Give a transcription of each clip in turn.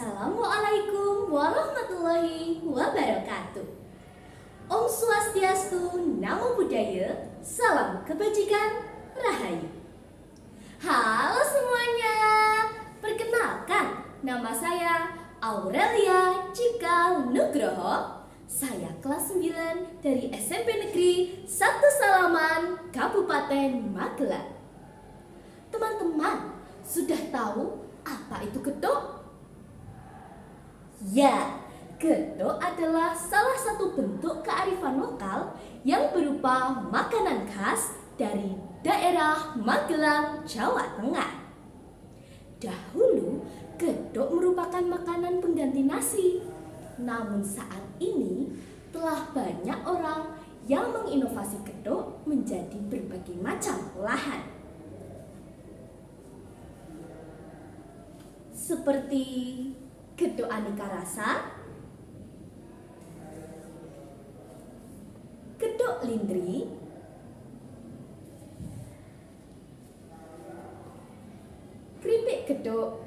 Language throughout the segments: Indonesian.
Assalamualaikum warahmatullahi wabarakatuh. Om Swastiastu, Namo Buddhaya, salam kebajikan, rahayu. Halo semuanya, perkenalkan nama saya Aurelia Cika Nugroho. Saya kelas 9 dari SMP Negeri 1 Salaman, Kabupaten Magelang. Teman-teman, sudah tahu apa itu gedok? Ya, gedok adalah salah satu bentuk kearifan lokal yang berupa makanan khas dari daerah Magelang, Jawa Tengah. Dahulu, gedok merupakan makanan pengganti nasi. Namun saat ini telah banyak orang yang menginovasi gedok menjadi berbagai macam olahan. Seperti gedok aneka rasa, gedok lindri, keripik gedok,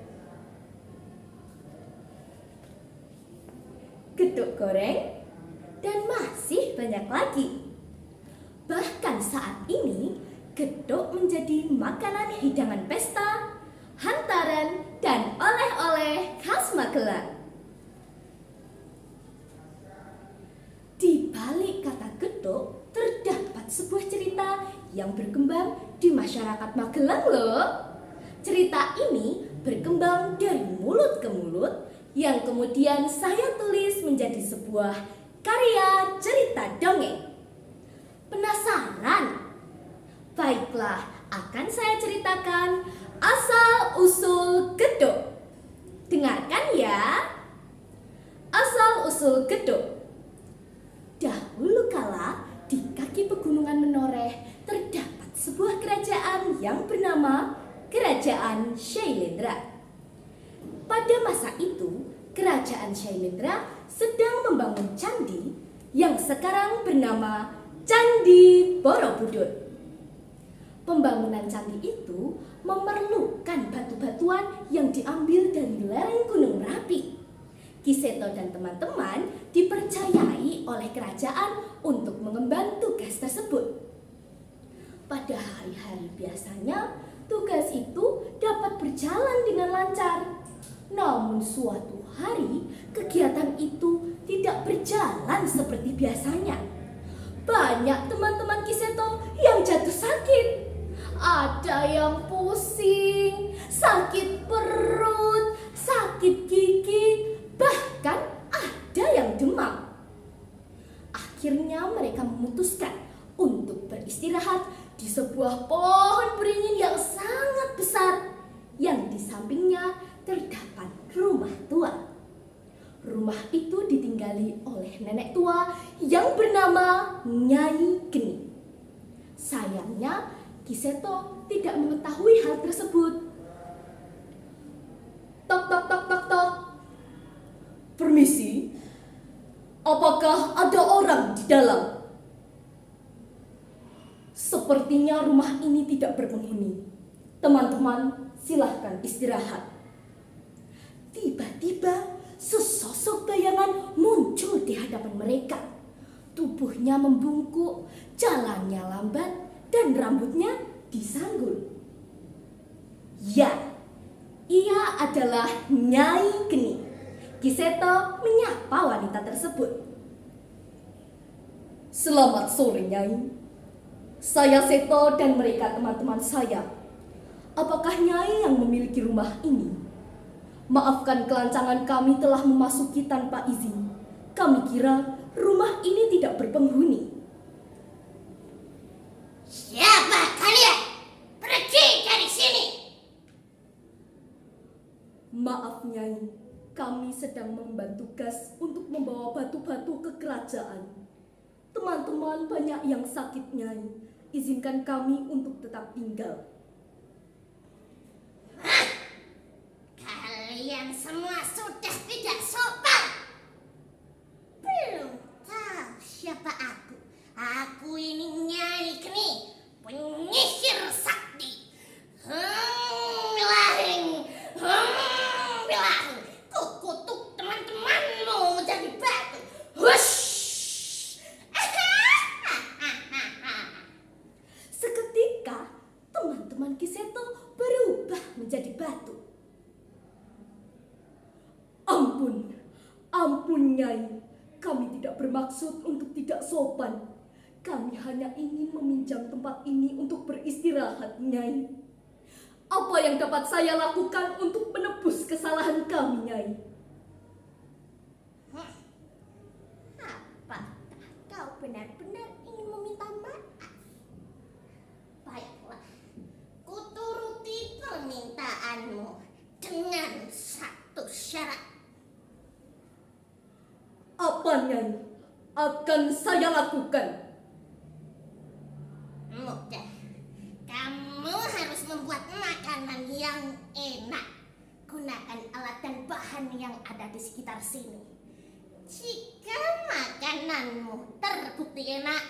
gedok goreng, dan masih banyak lagi. Bahkan saat ini, gedok menjadi makanan hidangan pesta, hantaran, dan oleh-oleh khas Magelang. Di balik kata gedok terdapat sebuah cerita yang berkembang di masyarakat Magelang loh. Cerita ini berkembang dari mulut ke mulut yang kemudian saya tulis menjadi sebuah karya cerita dongeng. Penasaran? Baiklah, akan saya ceritakan asal-usul gedok. Dengarkan ya. Asal-usul gedok. Dahulu kala di kaki pegunungan Menoreh terdapat sebuah kerajaan yang bernama Kerajaan Shailendra. Pada masa itu, Kerajaan Shailendra sedang membangun candi yang sekarang bernama Candi Borobudur. Pembangunan candi itu memerlukan batu-batuan yang diambil dari lereng Gunung Merapi. Ki Seto dan teman-teman dipercayai oleh kerajaan untuk mengemban tugas tersebut. Pada hari-hari biasanya, tugas itu dapat berjalan dengan lancar. Namun suatu hari, kegiatan itu tidak berjalan seperti biasanya. Banyak teman-teman Ki Seto yang jatuh sakit. Ada yang pusing, sakit perut, sakit gigi, bahkan ada yang demam. Akhirnya mereka memutuskan untuk beristirahat di sebuah pohon beringin yang sangat besar yang di sampingnya terdapat rumah tua. Rumah itu ditinggali oleh nenek tua yang bernama Nyai Geni. Sayangnya, Ki Seto tidak mengetahui hal tersebut. Tok tok tok tok tok. Permisi, apakah ada orang di dalam? Sepertinya rumah ini tidak berpenghuni. Teman-teman, silahkan istirahat. Tiba-tiba sesosok bayangan muncul di hadapan mereka. Tubuhnya membungkuk, jalannya lambat, dan rambutnya disanggul. Ya, ia adalah Nyai Geni. Ki Seto menyapa wanita tersebut. Selamat sore, Nyai. Saya Seto dan mereka teman-teman saya. Apakah Nyai yang memiliki rumah ini? Maafkan kelancangan kami telah memasuki tanpa izin. Kami kira rumah ini tidak berpenghuni. Siapa kalian? Pergi dari sini! Maaf Nyai, kami sedang mengemban tugas untuk membawa batu-batu ke kerajaan. Teman-teman banyak yang sakit Nyai, izinkan kami untuk tetap tinggal. Hah? Kalian semua sudah tidak sopan. Belum tahu siapa aku. Aku ini Nyai Geni, penyihir sakti. Bilahing, bilahing. Kuku menjadi batu. Ampun, ampun Nyai, kami tidak bermaksud untuk tidak sopan. Kami hanya ingin meminjam tempat ini untuk beristirahat, Nyai. Apa yang dapat saya lakukan untuk menebus kesalahan kami, Nyai? Apakah kau benar-benar ingin meminta maaf? Baiklah, kuturuti permintaanmu dengan satu syarat. Apa, Nyai? Akan saya lakukan. Mudah. Kamu harus membuat makanan yang enak. Gunakan alat dan bahan yang ada di sekitar sini. Jika makananmu terbukti enak,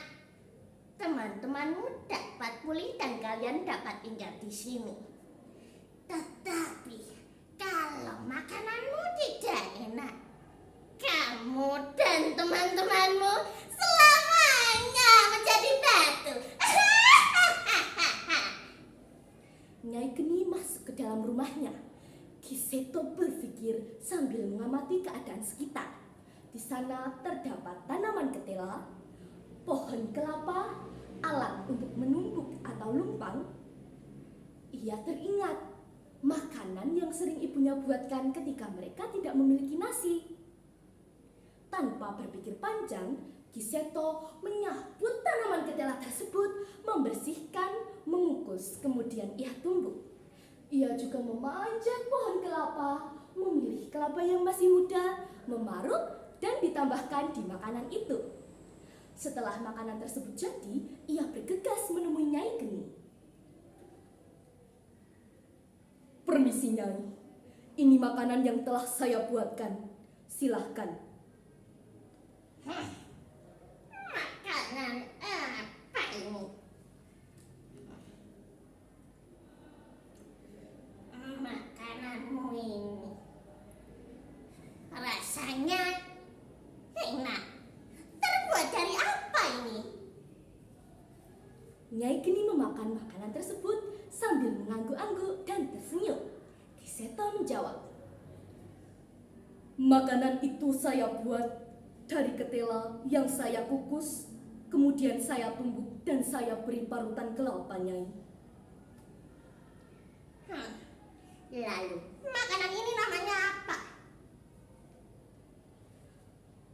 teman-temanmu dapat pulih dan kalian dapat tinggal di sini. Tetapi kalau makananmu tidak enak, kamu dan teman-temanmu selamanya menjadi batu. Nyai Geni masuk ke dalam rumahnya. Kiseto berpikir sambil mengamati keadaan sekitar. Di sana terdapat tanaman ketela, pohon kelapa, alat untuk menumbuk atau lumpang. Ia teringat makanan yang sering ibunya buatkan ketika mereka tidak memiliki nasi. Tanpa berpikir panjang, Kiseto menyabut tanaman ketela tersebut, membersihkan, mengukus, kemudian ia tumbuk. Ia juga memanjat pohon kelapa, memilih kelapa yang masih muda, memarut, dan ditambahkan di makanan itu. Setelah makanan tersebut jadi, ia bergegas menemui Nyai Geni. Permisi Nyai, ini makanan yang telah saya buatkan. Silahkan. Makanan apa ini? Makananmu ini rasanya enak. Terbuat dari apa ini? Nyai Geni memakan makanan tersebut sambil mengangguk-angguk dan tersenyum. Kiseto menjawab, makanan itu saya buat dari ketela yang saya kukus, kemudian saya tumbuk dan saya beri parutan kelapa, Nyai. Lalu, makanan ini namanya apa?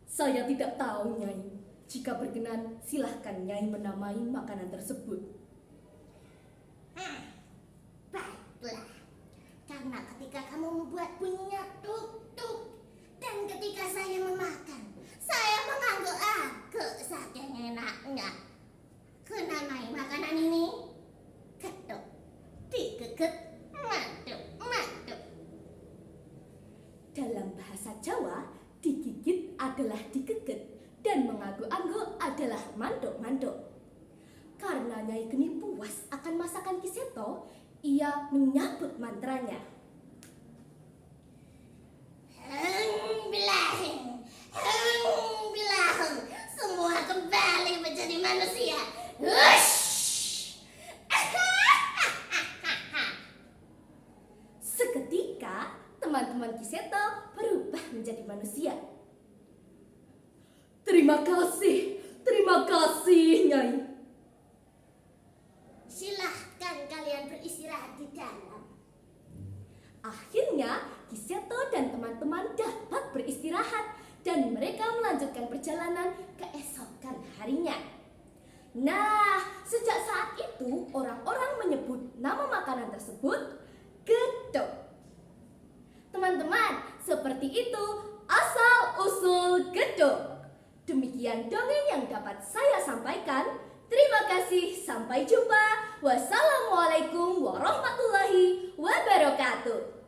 Saya tidak tahu, Nyai. Jika berkenan, silahkan Nyai menamai makanan tersebut. Baiklah, karena ketika kamu membuat bunyinya tuk-tuk, dan ketika saya memakan, saya mengangguk-angguk saking enaknya. Kunamai makanan ini ketuk, digeget, maduk. Dalam bahasa Jawa, digigit adalah digeget dan mengangguk-angguk adalah mandok-mandok. Karena Nyai Geni puas akan masakan Kiseto, ia menyabut mantranya. Bilahing, semua kembali menjadi manusia. Hush! Seketika, teman-teman Kiseto berubah menjadi manusia. Terima kasih, Nyai. Silahkan kalian beristirahat di dalam. Akhirnya, Kiseto dan teman-teman dapat beristirahat dan mereka melanjutkan perjalanan keesokan harinya. Nah, sejak saat itu orang-orang menyebut nama makanan tersebut gedok. Teman-teman, seperti itu asal-usul gedok. Demikian dongeng yang dapat saya sampaikan. Terima kasih, sampai jumpa. Wassalamualaikum warahmatullahi wabarakatuh.